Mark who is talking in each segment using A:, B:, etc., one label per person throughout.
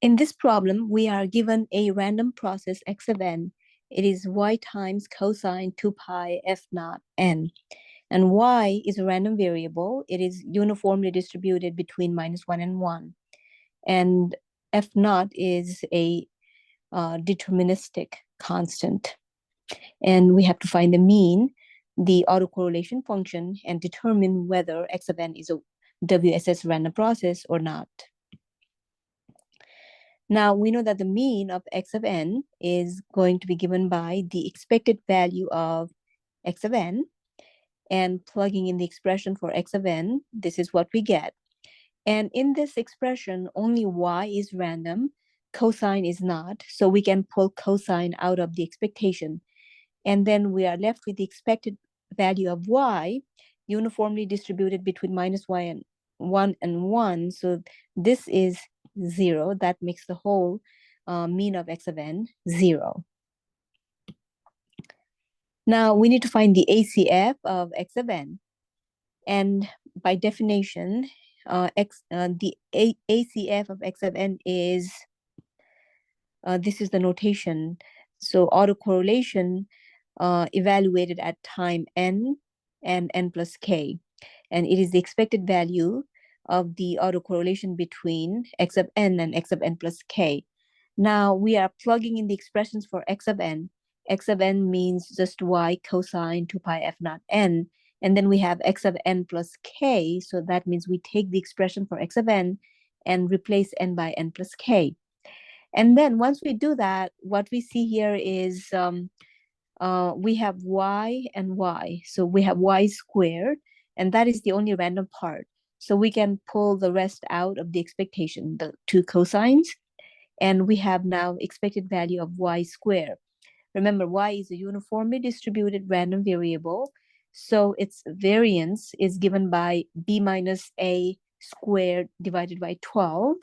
A: In this problem, we are given a random process x of n. It is y times cosine 2 pi f naught n. And y is a random variable. It is uniformly distributed between -1 and 1. And f naught is a deterministic constant. And we have to find the mean, the autocorrelation function, and determine whether x of n is a WSS random process or not. Now, we know that the mean of x of n is going to be given by the expected value of x of n, and plugging in the expression for x of n, this is what we get. And in this expression, only y is random, cosine is not, so we can pull cosine out of the expectation. And then we are left with the expected value of y, uniformly distributed between -1 and 1. So this is 0. That makes the whole mean of x of n 0. Now we need to find the ACF of x of n. And by definition, the ACF of x of n is, this is the notation. So autocorrelation evaluated at time n and n plus k. And it is the expected value of the autocorrelation between x of n and x of n plus k. Now we are plugging in the expressions for x of n. X of n means just y cosine 2 pi f naught n. And then we have x of n plus k. So that means we take the expression for x of n and replace n by n plus k. And then once we do that, what we see here is we have y and y. So we have y squared, and that is the only random part. So we can pull the rest out of the expectation, the two cosines, and we have now expected value of y squared. Remember, y is a uniformly distributed random variable, so its variance is given by b minus a squared divided by 12.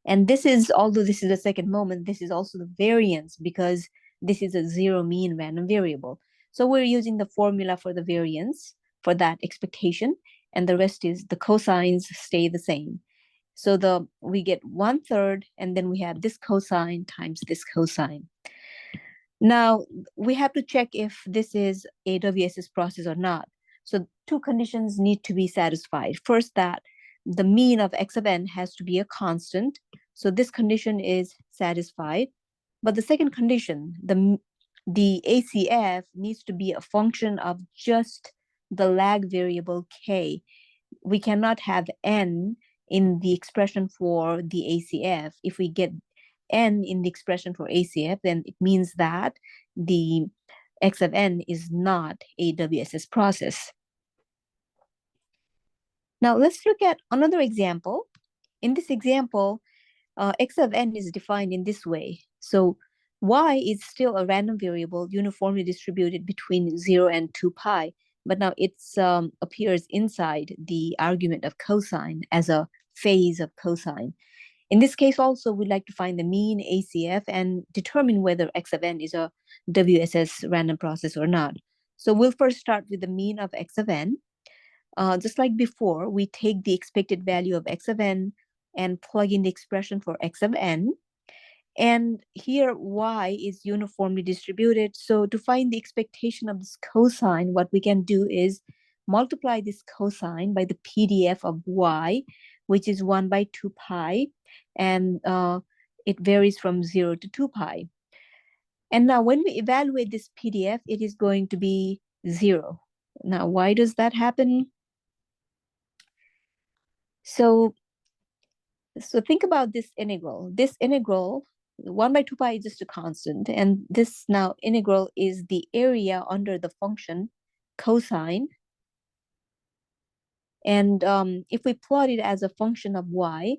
A: And this is, although this is the second moment, this is also the variance because this is a zero mean random variable. So we're using the formula for the variance for that expectation, and the rest is the cosines stay the same. So we get 1/3, and then we have this cosine times this cosine. Now we have to check if this is a WSS process or not. So two conditions need to be satisfied. First, that the mean of x of n has to be a constant. So this condition is satisfied. But the second condition, the ACF needs to be a function of just the lag variable k. We cannot have n in the expression for the ACF. If we get n in the expression for ACF, then it means that the x of n is not a WSS process. Now let's look at another example. In this example, x of n is defined in this way. So y is still a random variable uniformly distributed between 0 and 2 pi, but now it appears inside the argument of cosine as a phase of cosine. In this case also, we'd like to find the mean ACF and determine whether x of n is a WSS random process or not. So we'll first start with the mean of x of n. Just like before, we take the expected value of x of n and plug in the expression for x of n. And here y is uniformly distributed. So to find the expectation of this cosine, what we can do is multiply this cosine by the PDF of y, which is 1 by 2 pi. And it varies from 0 to 2 pi. And now when we evaluate this PDF, it is going to be 0. Now, why does that happen? So think about this integral. This integral, 1 by 2 pi is just a constant. And this now integral is the area under the function cosine. And if we plot it as a function of y,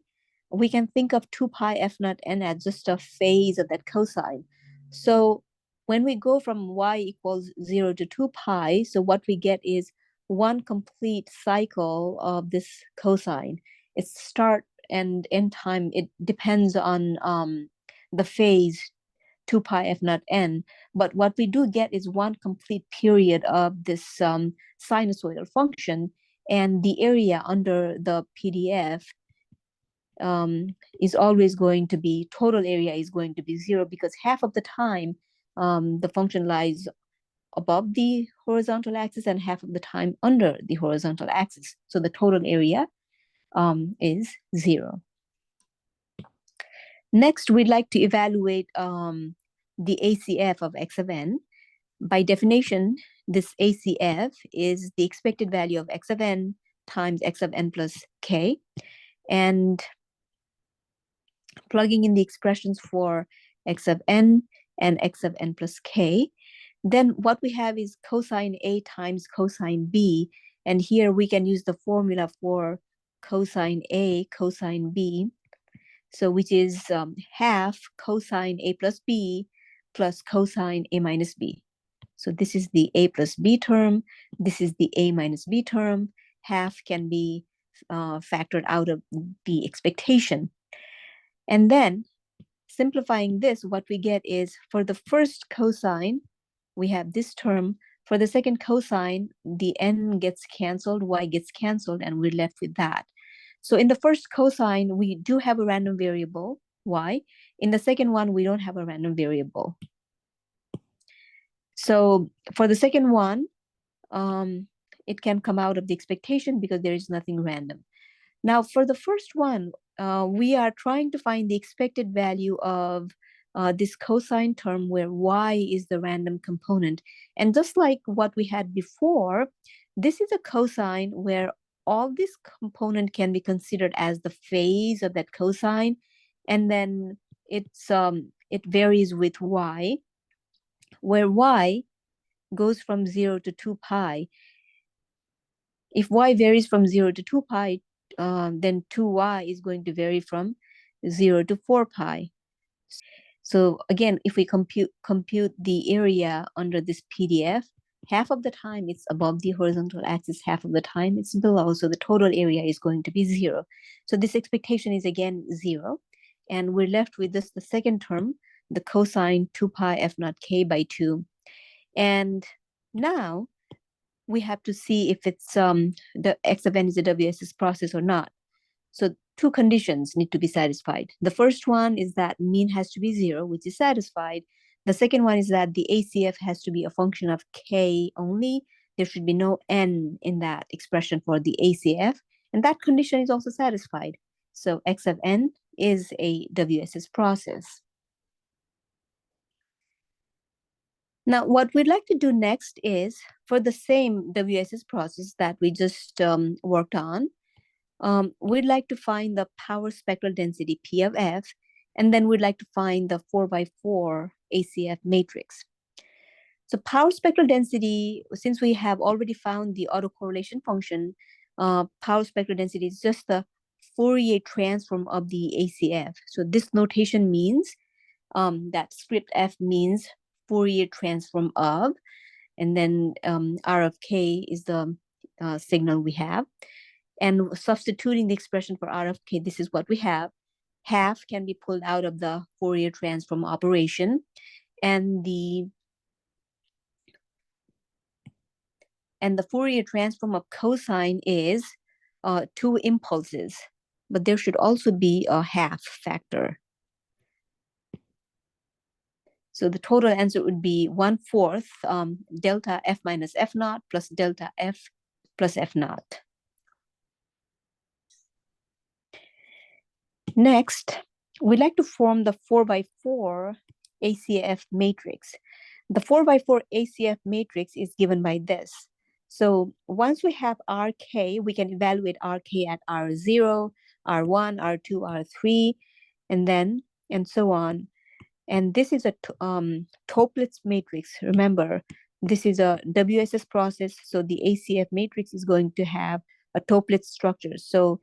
A: we can think of 2 pi f naught n as just a phase of that cosine. So when we go from y equals 0 to 2 pi, so what we get is one complete cycle of this cosine. Its start and end time, it depends on the phase 2 pi f naught n. But what we do get is one complete period of this sinusoidal function, and the area under the PDF is always going to be, total area is going to be 0, because half of the time the function lies above the horizontal axis and half of the time under the horizontal axis. So the total area is 0. Next, we'd like to evaluate the ACF of x of n. By definition, this ACF is the expected value of x of n times x of n plus k. And plugging in the expressions for x of n and x of n plus k, then what we have is cosine A times cosine B. And here we can use the formula for cosine A, cosine B. So which is half cosine A plus B plus cosine A minus B. So this is the A plus B term. This is the A minus B term. Half can be factored out of the expectation. And then simplifying this, what we get is for the first cosine, we have this term. For the second cosine, the n gets canceled, y gets canceled, and we're left with that. So in the first cosine, we do have a random variable, y. In the second one, we don't have a random variable. So for the second one, it can come out of the expectation because there is nothing random. Now for the first one, we are trying to find the expected value of this cosine term where y is the random component. And just like what we had before, this is a cosine where all this component can be considered as the phase of that cosine. And then it varies with y, where y goes from 0 to 2 pi. If y varies from 0 to 2 pi, then 2y is going to vary from 0 to 4 pi. So again, if we compute the area under this PDF, half of the time it's above the horizontal axis, half of the time it's below. So the total area is going to be 0. So this expectation is again 0. And we're left with this, the second term, the cosine 2 pi f naught k by 2. And now we have to see if it's the x of n is a WSS process or not. So two conditions need to be satisfied. The first one is that mean has to be 0, which is satisfied. The second one is that the ACF has to be a function of k only. There should be no n in that expression for the ACF. And that condition is also satisfied. So x of n is a WSS process. Now, what we'd like to do next is, for the same WSS process that we just worked on, we'd like to find the power spectral density P of F, and then we'd like to find the 4x4 ACF matrix. So power spectral density, since we have already found the autocorrelation function, power spectral density is just the Fourier transform of the ACF. So this notation means that script F means Fourier transform of, and then R of k is the signal we have. And substituting the expression for R of k, this is what we have. Half can be pulled out of the Fourier transform operation, and the Fourier transform of cosine is 2 impulses, but there should also be a half factor. So the total answer would be 1/4 delta f minus f naught plus delta f plus f naught. Next, we'd like to form the 4x4 ACF matrix. The 4x4 ACF matrix is given by this. So once we have RK, we can evaluate RK at R0, R1, R2, R3, and so on. And this is a Toeplitz matrix. Remember, this is a WSS process, so the ACF matrix is going to have a Toeplitz structure. So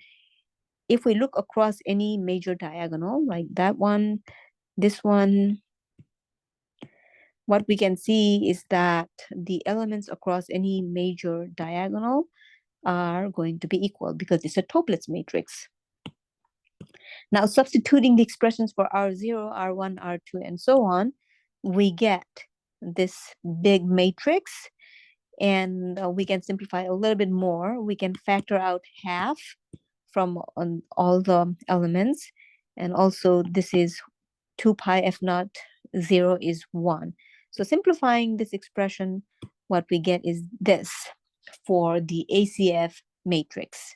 A: if we look across any major diagonal, like that one, this one, what we can see is that the elements across any major diagonal are going to be equal because it's a Toeplitz matrix. Now, substituting the expressions for R0, R1, R2, and so on, we get this big matrix, and we can simplify a little bit more. We can factor out half from on all the elements. And also this is 2 pi f naught 0 is 1. So simplifying this expression, what we get is this for the ACF matrix.